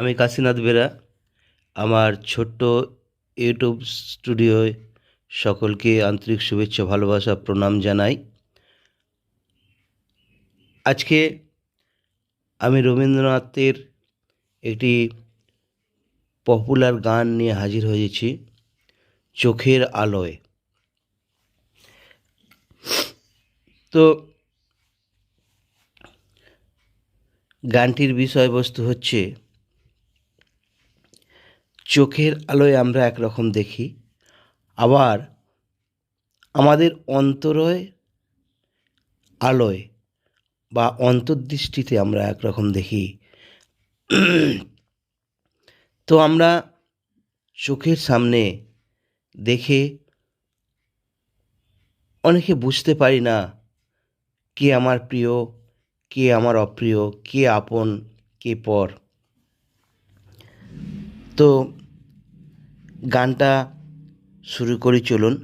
আমি কাশীনাথ বেরা। আমার ছোট্ট ইউটিউব স্টুডিওয় সকলকে আন্তরিক শুভেচ্ছা, ভালোবাসা, প্রণাম জানাই। আজকে আমি রবীন্দ্রনাথের একটি পপুলার গান নিয়ে হাজির হয়েছি, চোখের আলোয়। তো গানটির বিষয়বস্তু হচ্ছে, চোখের আলোয় আমরা একরকম দেখি, আবার আমাদের অন্তরয় আলোয় বা অন্তর্দৃষ্টিতে আমরা একরকম দেখি। তো আমরা চোখের সামনে দেখে অনেকে বুঝতে পারি না কে আমার প্রিয়, কে আমার অপ্রিয়, কে আপন, কে পর। তো গানটা শুরু করি, চলুন।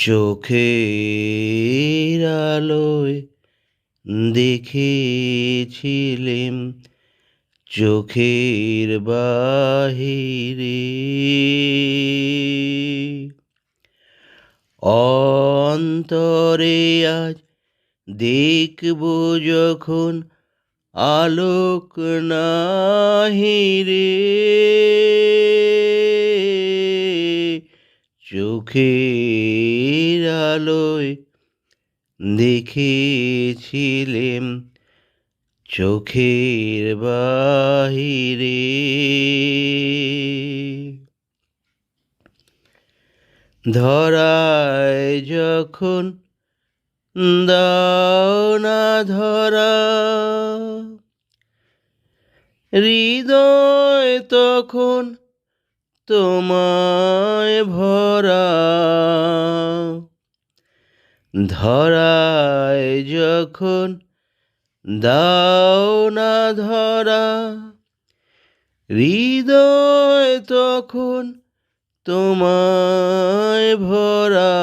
চোখের আলোয় দেখেছিলেম, চোখের বাহিরে অন্তরে আজ দেখব যখন আলোক নাহিরে। চোখের আলোয় দেখেছিলেম, চোখের বাহিরে ধরায় যখন দাও না ধরা, হৃদয় তখন তোমায় ভরা। ধরায় যখন দাও না ধরা, হৃদয় তখন তোমায় ভরা।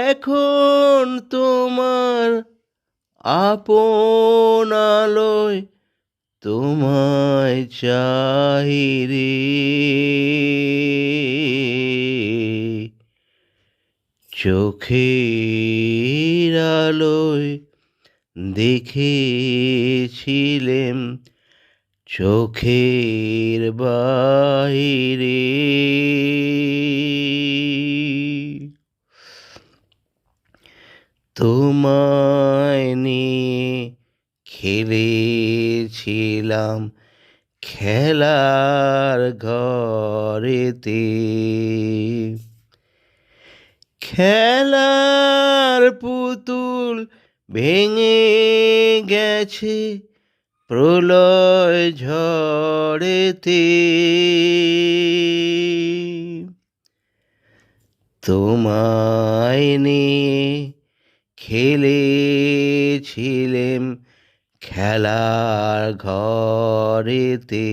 এখন তোমার আপন আলোয় তোমায় চাই রে। চোখের আলোয় দেখেছিলেম, চোখের বাহিরে তোমায় নিয়ে খেলেছিলাম খেলার ঘরেতে। খেলার পুতুল ভেঙে গেছে প্রলয় ঝড়েতে। তোমায় নিয়ে খেলেছিলেম খেলার ঘরেতে।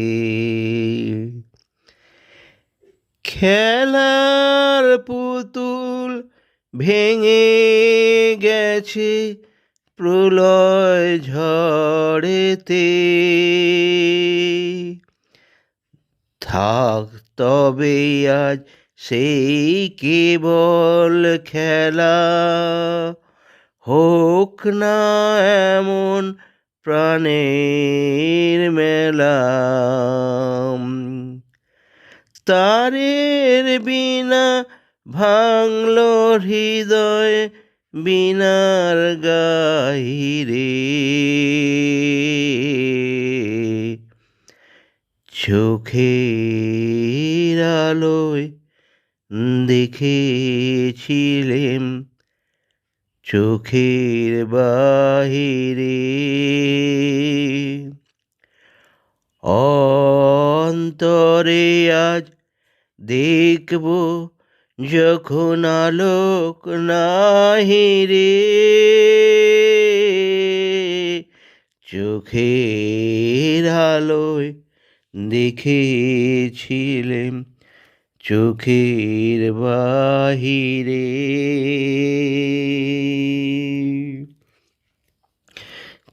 খেলার পুতুল ভেঙে গেছে প্রলয় ঝড়েতে। থাক তবে আজ সেই কেবল খেলা, হোক না এমন প্রাণের মেলা। তারের বিনা ভাঙল হৃদয়, বিনার গাহিরে। চোখের আলোয় দেখেছিলেম, চোখের বাহিরে অন্তরে আজ দেখব যখন আলোক নাহিরে। চোখের আলোয় দেখেছিলেম, চোখের বাহিরে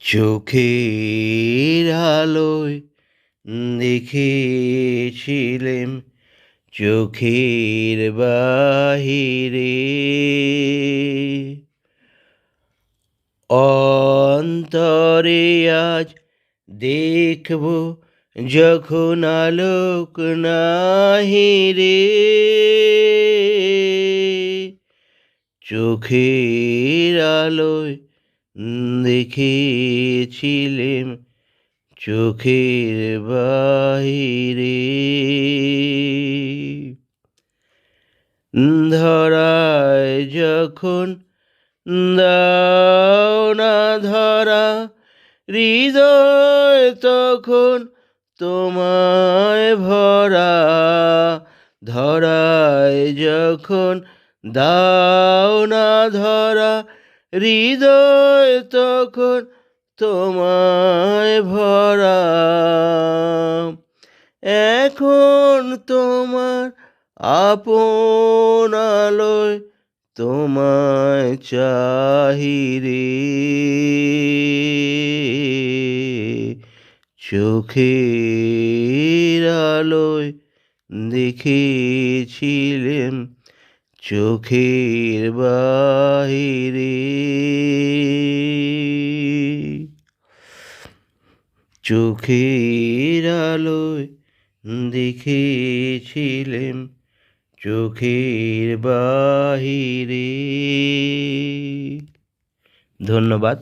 চোখের আলোয় দেখেছিলেম চোখের বাহিরে, অন্তরে আজ দেখব যখন আলোক নাহি রে। চোখের আলোয় দেখেছিলেম চোখের বাহিরে, ধরায় যখন দাও না ধরা, হৃদয় তখন তোমায় ভরা। ধরায় যখন দাও না ধরা, হৃদয় তখন তোমায় ভরা। এখন তোমার আপন আলোয় তোমায় চাহি রে। চোখের আলোয় দেখেছিলেম চোখের বাহিরে। চোখের আলোয় দেখেছিলেম চোখের বাহিরে। ধন্যবাদ।